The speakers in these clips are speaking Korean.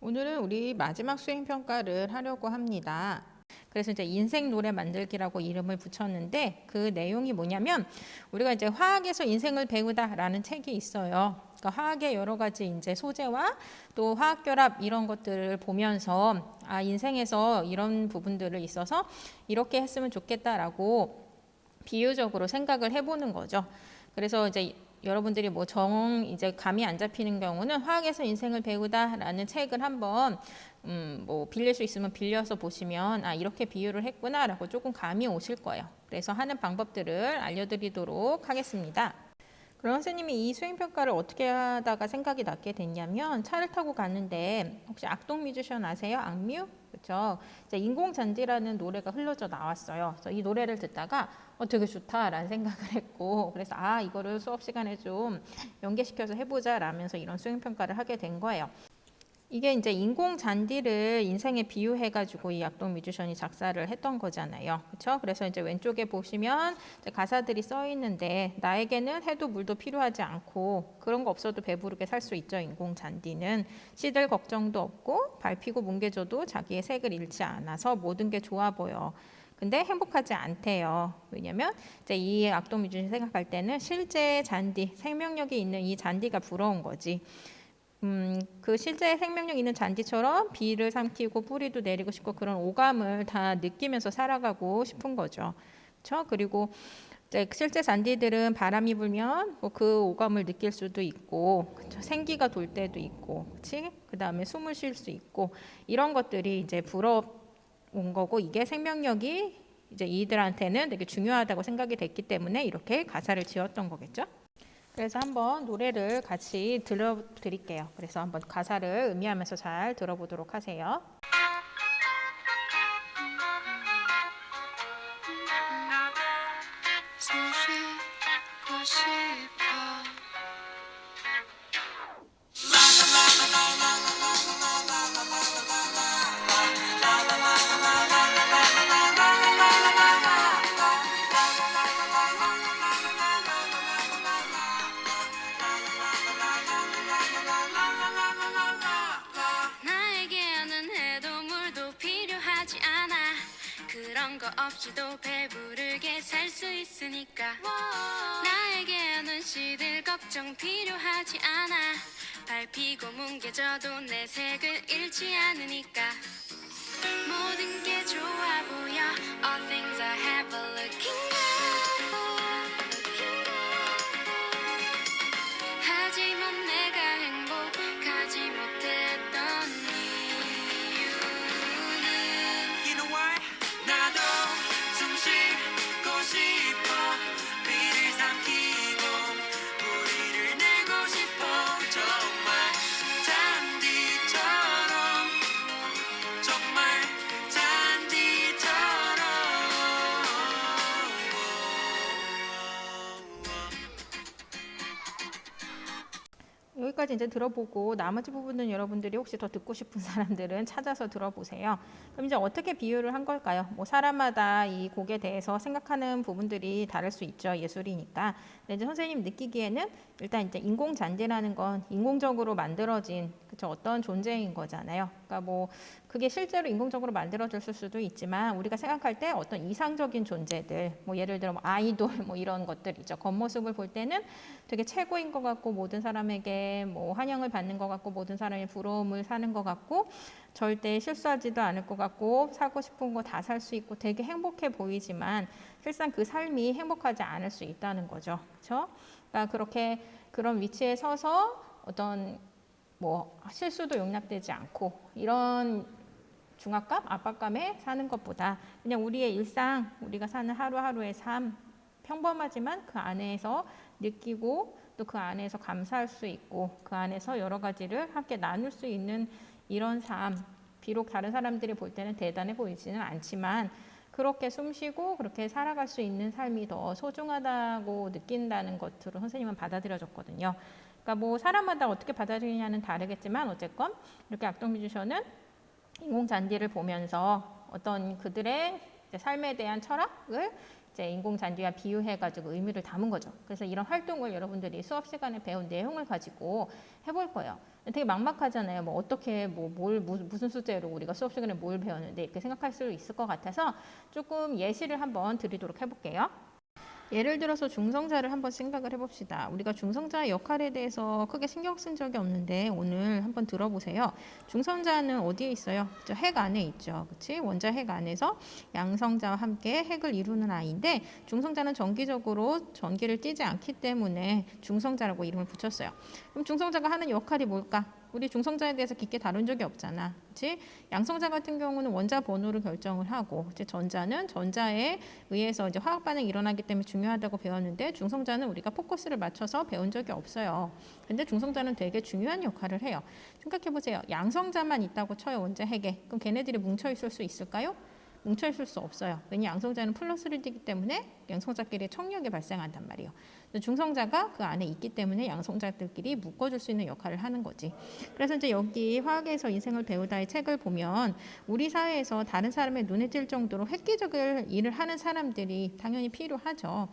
오늘은 우리 마지막 수행평가를 하려고 합니다. 그래서 이제 인생 노래 만들기라고 이름을 붙였는데 그 내용이 뭐냐면 우리가 이제 화학에서 인생을 배우다라는 책이 있어요. 그러니까 화학의 여러 가지 이제 소재와 또 화학 결합 이런 것들을 보면서 인생에서 이런 부분들을 있어서 이렇게 했으면 좋겠다라고 비유적으로 생각을 해보는 거죠. 그래서 이제 여러분들이 뭐 이제 감이 안 잡히는 경우는 화학에서 인생을 배우다라는 책을 한번 뭐 빌릴 수 있으면 빌려서 보시면 이렇게 비유를 했구나라고 조금 감이 오실 거예요. 그래서 하는 방법들을 알려드리도록 하겠습니다. 그럼 선생님이 이 수행평가를 어떻게 하다가 생각이 나게 됐냐면 차를 타고 갔는데 혹시 악동 뮤지션 아세요? 악뮤? 그렇죠. 인공잔디라는 노래가 흘러져 나왔어요. 그래서 이 노래를 듣다가 되게 좋다라는 생각을 했고 그래서 이거를 수업 시간에 좀 연계시켜서 해보자 라면서 이런 수행평가를 하게 된 거예요. 이게 이제 인공 잔디를 인생에 비유해가지고 이 악동 뮤지션이 작사를 했던 거잖아요. 그렇죠? 그래서 이제 왼쪽에 보시면 이제 가사들이 써 있는데 나에게는 해도 물도 필요하지 않고 그런 거 없어도 배부르게 살 수 있죠. 인공 잔디는 시들 걱정도 없고 밟히고 뭉개져도 자기의 색을 잃지 않아서 모든 게 좋아 보여. 근데 행복하지 않대요. 왜냐면 이제 이 악동 뮤지션이 생각할 때는 실제 잔디, 생명력이 있는 이 잔디가 부러운 거지. 그 실제 생명력 있는 잔디처럼 비를 삼키고 뿌리도 내리고 싶고 그런 오감을 다 느끼면서 살아가고 싶은 거죠. 그렇죠? 그리고 이제 실제 잔디들은 바람이 불면 그 오감을 느낄 수도 있고, 그쵸? 생기가 돌 때도 있고, 그렇지? 그 다음에 숨을 쉴 수 있고 이런 것들이 이제 부러운 거고 이게 생명력이 이제 이들한테는 되게 중요하다고 생각이 됐기 때문에 이렇게 가사를 지었던 거겠죠. 그래서 한번 노래를 같이 들려드릴게요. 그래서 한번 가사를 음미하면서 잘 들어보도록 하세요. 숨쉬고 싶어 나에게는 해도 물도 필요하지 않아 그런 거 없이도 배부르게 살 수 있으니까 나에게는 시들 걱정 필요하지 않아 밟히고 뭉개져도 내 색을 잃지 않으니까 모든 게 좋아 보여 All things I have are looking good 하지만 내가 행복하지 못했던 이유는 You know why? 나도 숨 쉬고 싶어 비를 삼키고 뿌리를 내고 싶어 정말 잔디처럼 정말 잔디처럼 여기까지 이제 들어보고 나머지 부분은 여러분들이 혹시 더 듣고 싶은 사람들은 찾아서 들어보세요. 그럼 이제 어떻게 비유를 한 걸까요? 뭐 사람마다 이 곡에 대해서 생각하는 부분들이 다를 수 있죠. 예술이니까. 근데 이제 선생님 느끼기에는 일단 이제 인공 잔디라는 건 인공적으로 만들어진 그쵸 어떤 존재인 거잖아요. 그러니까 뭐 그게 실제로 인공적으로 만들어졌을 수도 있지만 우리가 생각할 때 어떤 이상적인 존재들 뭐 예를 들어 뭐 아이돌 뭐 이런 것들 있죠. 겉모습을 볼 때는 되게 최고인 것 같고 모든 사람에게 뭐 환영을 받는 것 같고 모든 사람의 부러움을 사는 것 같고 절대 실수하지도 않을 것 같고 사고 싶은 거 다 살 수 있고 되게 행복해 보이지만 실상 그 삶이 행복하지 않을 수 있다는 거죠. 그렇죠? 그러니까 그렇게 그런 위치에 서서 어떤 뭐 실수도 용납되지 않고 이런 중압감, 압박감에 사는 것보다 그냥 우리의 일상, 우리가 사는 하루하루의 삶 평범하지만 그 안에서 느끼고 또 그 안에서 감사할 수 있고 그 안에서 여러 가지를 함께 나눌 수 있는 이런 삶 비록 다른 사람들이 볼 때는 대단해 보이지는 않지만 그렇게 숨쉬고 그렇게 살아갈 수 있는 삶이 더 소중하다고 느낀다는 것으로 선생님은 받아들여졌거든요. 그러니까 뭐 사람마다 어떻게 받아들이냐는 다르겠지만 어쨌건 이렇게 악동 뮤지션은 인공 잔디를 보면서 어떤 그들의 삶에 대한 철학을 이제 인공잔디와 비유해가지고 의미를 담은 거죠. 그래서 이런 활동을 여러분들이 수업 시간에 배운 내용을 가지고 해볼 거예요. 되게 막막하잖아요. 뭐 어떻게 무슨 소재로 우리가 수업 시간에 뭘 배웠는데 이렇게 생각할 수 있을 것 같아서 조금 예시를 한번 드리도록 해볼게요. 예를 들어서 중성자를 한번 생각을 해봅시다. 우리가 중성자의 역할에 대해서 크게 신경 쓴 적이 없는데 오늘 한번 들어보세요. 중성자는 어디에 있어요? 핵 안에 있죠. 그치? 원자 핵 안에서 양성자와 함께 핵을 이루는 아이인데 중성자는 정기적으로 전기를 띠지 않기 때문에 중성자라고 이름을 붙였어요. 그럼 중성자가 하는 역할이 뭘까? 우리 중성자에 대해서 깊게 다룬 적이 없잖아. 그치? 양성자 같은 경우는 원자 번호를 결정을 하고 이제 전자는 전자에 의해서 이제 화학 반응이 일어나기 때문에 중요하다고 배웠는데 중성자는 우리가 포커스를 맞춰서 배운 적이 없어요. 근데 중성자는 되게 중요한 역할을 해요. 생각해 보세요. 양성자만 있다고 쳐요. 원자 핵에. 그럼 걔네들이 뭉쳐 있을 수 있을까요? 뭉쳐 있을 수 없어요. 왜냐 양성자는 플러스를 띠기 때문에 양성자끼리 청력이 발생한단 말이에요. 중성자가 그 안에 있기 때문에 양성자들끼리 묶어줄 수 있는 역할을 하는 거지. 그래서 이제 여기 화학에서 인생을 배우다의 책을 보면 우리 사회에서 다른 사람의 눈에 띌 정도로 획기적인 일을 하는 사람들이 당연히 필요하죠.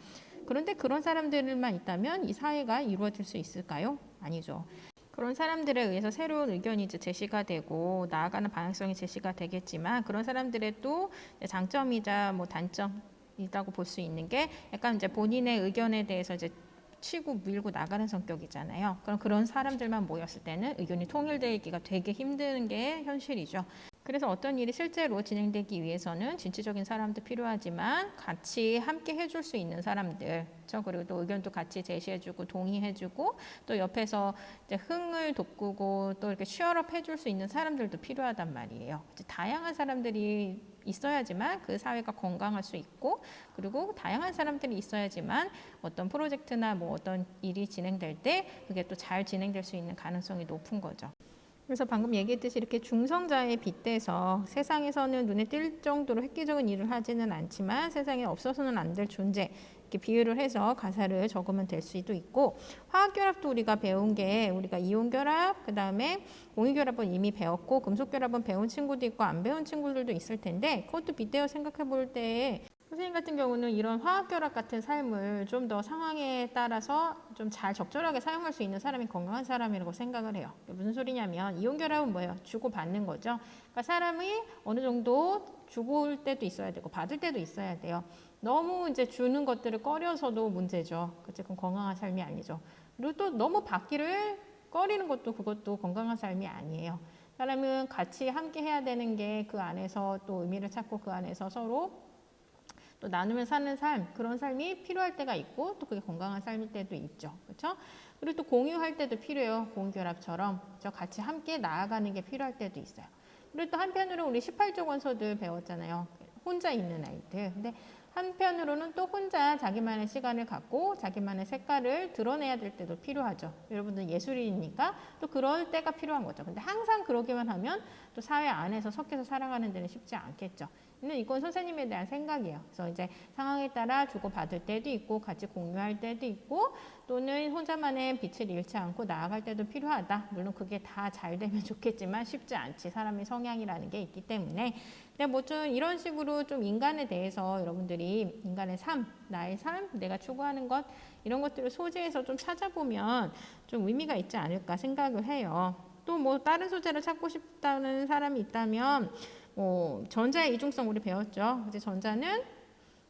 그런데 그런 사람들만 있다면 이 사회가 이루어질 수 있을까요? 아니죠. 그런 사람들에 의해서 새로운 의견이 이제 제시가 되고 나아가는 방향성이 제시가 되겠지만 그런 사람들의 또 장점이자 뭐 단점이라고 볼 수 있는 게 약간 이제 본인의 의견에 대해서 이제 치고 밀고 나가는 성격이잖아요. 그럼 그런 사람들만 모였을 때는 의견이 통일되기가 되게 힘든 게 현실이죠. 그래서 어떤 일이 실제로 진행되기 위해서는 진취적인 사람도 필요하지만 같이 함께 해줄 수 있는 사람들, 그렇죠? 그리고 또 의견도 같이 제시해주고 동의해주고 또 옆에서 이제 흥을 돋구고 또 이렇게 취업업 해줄 수 있는 사람들도 필요하단 말이에요. 다양한 사람들이 있어야지만 그 사회가 건강할 수 있고 그리고 다양한 사람들이 있어야지만 어떤 프로젝트나 뭐 어떤 일이 진행될 때 그게 또 잘 진행될 수 있는 가능성이 높은 거죠. 그래서 방금 얘기했듯이 이렇게 중성자에 빗대서 세상에서는 눈에 띌 정도로 획기적인 일을 하지는 않지만 세상에 없어서는 안 될 존재 이렇게 비유를 해서 가사를 적으면 될 수도 있고 화학결합도 우리가 배운 게 우리가 이온결합 그 다음에 공유결합은 이미 배웠고 금속결합은 배운 친구도 있고 안 배운 친구들도 있을 텐데 그것도 빗대어 생각해 볼 때 선생님 같은 경우는 이런 화학결합 같은 삶을 좀 더 상황에 따라서 좀 잘 적절하게 사용할 수 있는 사람이 건강한 사람이라고 생각을 해요. 무슨 소리냐면 이온결합은 뭐예요? 주고받는 거죠. 그러니까 사람이 어느 정도 주고 때도 있어야 되고 받을 때도 있어야 돼요. 너무 이제 주는 것들을 꺼려서도 문제죠. 그건 건강한 삶이 아니죠. 그리고 또 너무 받기를 꺼리는 것도 그것도 건강한 삶이 아니에요. 사람은 같이 함께 해야 되는 게 그 안에서 또 의미를 찾고 그 안에서 서로 또 나누며 사는 삶, 그런 삶이 필요할 때가 있고 또 그게 건강한 삶일 때도 있죠. 그렇죠? 그리고 또 공유할 때도 필요해요. 공유결합처럼. 같이 함께 나아가는 게 필요할 때도 있어요. 그리고 또 한편으로 우리 18조 원소들 배웠잖아요. 혼자 있는 아이들. 근데 한편으로는 또 혼자 자기만의 시간을 갖고 자기만의 색깔을 드러내야 될 때도 필요하죠. 여러분들 예술인이니까 또 그럴 때가 필요한 거죠. 근데 항상 그러기만 하면 또 사회 안에서 섞여서 살아가는 데는 쉽지 않겠죠. 근데 이건 선생님에 대한 생각이에요. 그래서 이제 상황에 따라 주고받을 때도 있고 같이 공유할 때도 있고 또는 혼자만의 빛을 잃지 않고 나아갈 때도 필요하다. 물론 그게 다 잘 되면 좋겠지만 쉽지 않지. 사람의 성향이라는 게 있기 때문에. 근데 뭐 좀 이런 식으로 좀 인간에 대해서 여러분들이 인간의 삶, 나의 삶, 내가 추구하는 것 이런 것들을 소재에서 좀 찾아보면 좀 의미가 있지 않을까 생각을 해요. 또 뭐 다른 소재를 찾고 싶다는 사람이 있다면 전자의 이중성 우리 배웠죠. 이제 전자는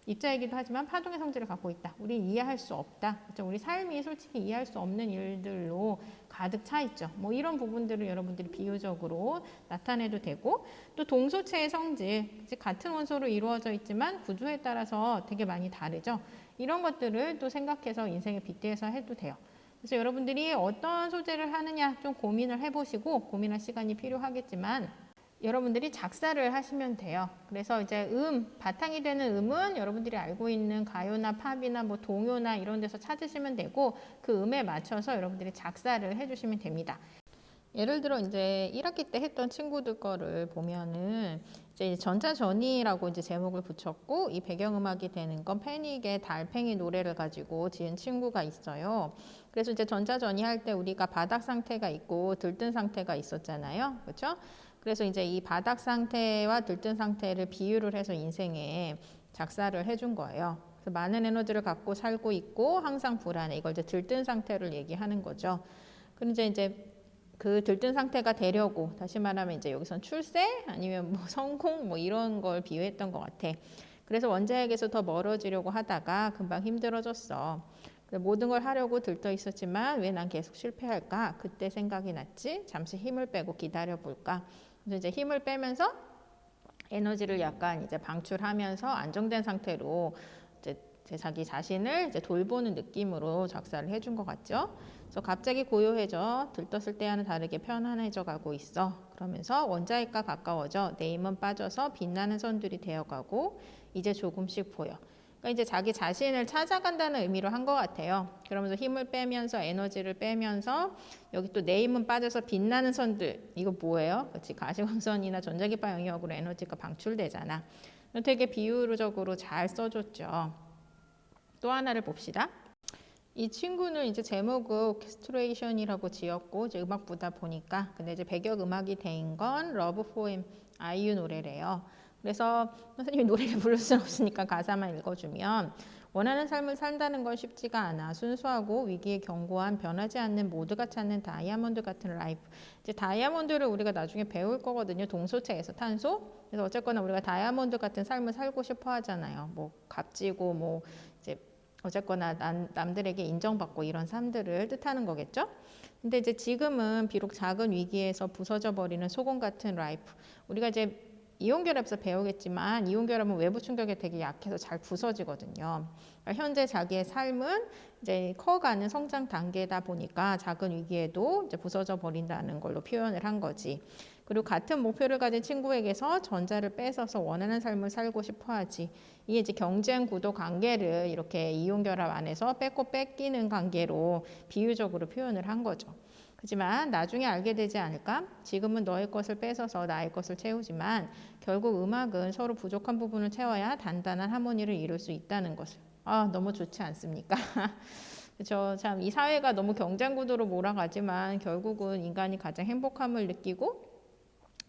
입자이기도 하지만 파동의 성질을 갖고 있다. 우리 이해할 수 없다. 그렇죠? 우리 삶이 솔직히 이해할 수 없는 일들로 가득 차 있죠. 뭐 이런 부분들을 여러분들이 비유적으로 나타내도 되고 또 동소체의 성질, 같은 원소로 이루어져 있지만 구조에 따라서 되게 많이 다르죠. 이런 것들을 또 생각해서 인생에 빗대서 해도 돼요. 그래서 여러분들이 어떤 소재를 하느냐 좀 고민을 해보시고 고민할 시간이 필요하겠지만 여러분들이 작사를 하시면 돼요. 그래서 이제 바탕이 되는 음은 여러분들이 알고 있는 가요나 팝이나 뭐 동요나 이런 데서 찾으시면 되고 그 음에 맞춰서 여러분들이 작사를 해주시면 됩니다. 예를 들어 이제 1학기 때 했던 친구들 거를 보면은 이제 전자전이라고 이제 제목을 붙였고 이 배경음악이 되는 건 패닉의 달팽이 노래를 가지고 지은 친구가 있어요. 그래서 이제 전자전이 할 때 우리가 바닥 상태가 있고 들뜬 상태가 있었잖아요. 그렇죠? 그래서 이제 이 바닥 상태와 들뜬 상태를 비유를 해서 인생에 작사를 해준 거예요. 그래서 많은 에너지를 갖고 살고 있고 항상 불안해. 이걸 이제 들뜬 상태를 얘기하는 거죠. 그런데 이제 그 들뜬 상태가 되려고, 다시 말하면 이제 여기선 출세 아니면 뭐 성공 뭐 이런 걸 비유했던 것 같아. 그래서 원자에게서 더 멀어지려고 하다가 금방 힘들어졌어. 모든 걸 하려고 들떠 있었지만 왜 난 계속 실패할까? 그때 생각이 났지. 잠시 힘을 빼고 기다려 볼까? 그래서 이제 힘을 빼면서 에너지를 약간 이제 방출하면서 안정된 상태로 이제 자기 자신을 이제 돌보는 느낌으로 작사를 해준 것 같죠. 그래서 갑자기 고요해져 들떴을 때와는 다르게 편안해져 가고 있어. 그러면서 원자핵과 가까워져 내 힘은 빠져서 빛나는 선들이 되어가고 이제 조금씩 보여. 그러니까 이제 자기 자신을 찾아간다는 의미로 한 것 같아요. 그러면서 힘을 빼면서 에너지를 빼면서 여기 또 내 힘은 빠져서 빛나는 선들, 이거 뭐예요? 그렇지, 가시광선이나 전자기파 영역으로 에너지가 방출되잖아. 되게 비유적으로 잘 써줬죠. 또 하나를 봅시다. 이 친구는 이제 제목을 오케스트레이션이라고 지었고 이제 음악부다 보니까, 근데 이제 배경 음악이 된 건 러브 포엠 아이유 노래래요. 그래서 선생님이 노래를 부를 수는 없으니까 가사만 읽어주면, 원하는 삶을 산다는 건 쉽지가 않아. 순수하고 위기에 견고한 변하지 않는 모두가 찾는 다이아몬드 같은 라이프. 이제 다이아몬드를 우리가 나중에 배울 거거든요. 동소체에서 탄소. 그래서 어쨌거나 우리가 다이아몬드 같은 삶을 살고 싶어 하잖아요. 뭐 값지고 뭐 이제 어쨌거나 남들에게 인정받고 이런 삶들을 뜻하는 거겠죠. 근데 이제 지금은 비록 작은 위기에서 부서져 버리는 소금 같은 라이프. 우리가 이제 이온결합에서 배우겠지만 이온결합은 외부 충격에 되게 약해서 잘 부서지거든요. 그러니까 현재 자기의 삶은 이제 커가는 성장 단계다 보니까 작은 위기에도 이제 부서져 버린다는 걸로 표현을 한 거지. 그리고 같은 목표를 가진 친구에게서 전자를 뺏어서 원하는 삶을 살고 싶어 하지. 이게 이제 경쟁 구도 관계를 이렇게 이온결합 안에서 뺏고 뺏기는 관계로 비유적으로 표현을 한 거죠. 하지만 나중에 알게 되지 않을까? 지금은 너의 것을 뺏어서 나의 것을 채우지만 결국 음악은 서로 부족한 부분을 채워야 단단한 하모니를 이룰 수 있다는 것을. 아, 너무 좋지 않습니까? 그렇죠. 참 이 사회가 너무 경쟁 구도로 몰아가지만 결국은 인간이 가장 행복함을 느끼고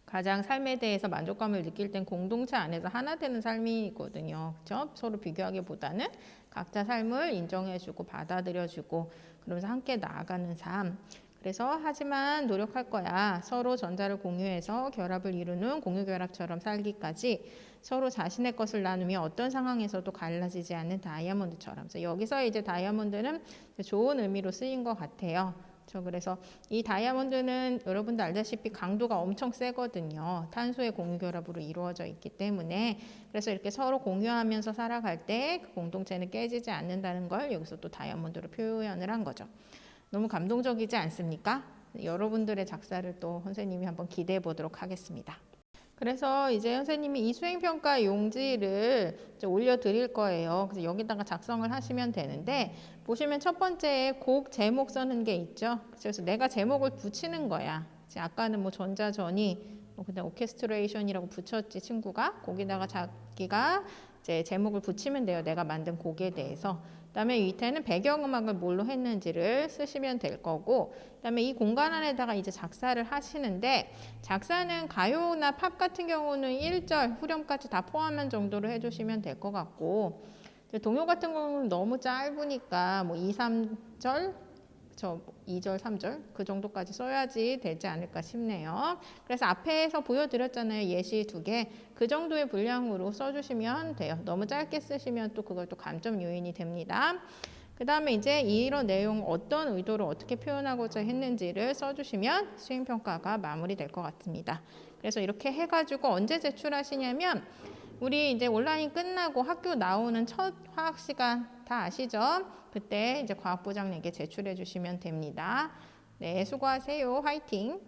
가장 삶에 대해서 만족감을 느낄 땐 공동체 안에서 하나 되는 삶이거든요. 그렇죠? 서로 비교하기보다는 각자 삶을 인정해주고 받아들여주고 그러면서 함께 나아가는 삶. 그래서 하지만 노력할 거야. 서로 전자를 공유해서 결합을 이루는 공유결합처럼 살기까지 서로 자신의 것을 나누며 어떤 상황에서도 갈라지지 않는 다이아몬드처럼. 그래서 여기서 이제 다이아몬드는 좋은 의미로 쓰인 것 같아요. 그래서 이 다이아몬드는 여러분도 알다시피 강도가 엄청 세거든요. 탄소의 공유결합으로 이루어져 있기 때문에. 그래서 이렇게 서로 공유하면서 살아갈 때 그 공동체는 깨지지 않는다는 걸 여기서 또 다이아몬드로 표현을 한 거죠. 너무 감동적이지 않습니까? 여러분들의 작사를 또 선생님이 한번 기대해 보도록 하겠습니다. 그래서 이제 선생님이 이 수행평가 용지를 이제 올려드릴 거예요. 그래서 여기다가 작성을 하시면 되는데, 보시면 첫 번째에 곡 제목 써는 게 있죠. 그래서 내가 제목을 붙이는 거야. 아까는 뭐 전자전이 그냥 오케스트레이션이라고 붙였지 친구가. 거기다가 자기가 이제 제목을 붙이면 돼요. 내가 만든 곡에 대해서. 그다음에 밑에는 배경음악을 뭘로 했는지를 쓰시면 될 거고, 그다음에 이 공간 안에다가 이제 작사를 하시는데, 작사는 가요나 팝 같은 경우는 1절 후렴까지 다 포함한 정도로 해주시면 될 것 같고, 동요 같은 경우는 너무 짧으니까 뭐 2, 3절, 2절, 3절 그 정도까지 써야지 되지 않을까 싶네요. 그래서 앞에서 보여드렸잖아요. 예시 2개. 그 정도의 분량으로 써주시면 돼요. 너무 짧게 쓰시면 또 그걸 또 감점 요인이 됩니다. 그 다음에 이제 이런 내용 어떤 의도로 어떻게 표현하고자 했는지를 써주시면 수행평가가 마무리될 것 같습니다. 그래서 이렇게 해가지고 언제 제출하시냐면, 우리 이제 온라인 끝나고 학교 나오는 첫 화학 시간 다 아시죠? 그때 이제 과학부장님께 제출해 주시면 됩니다. 네, 수고하세요. 화이팅!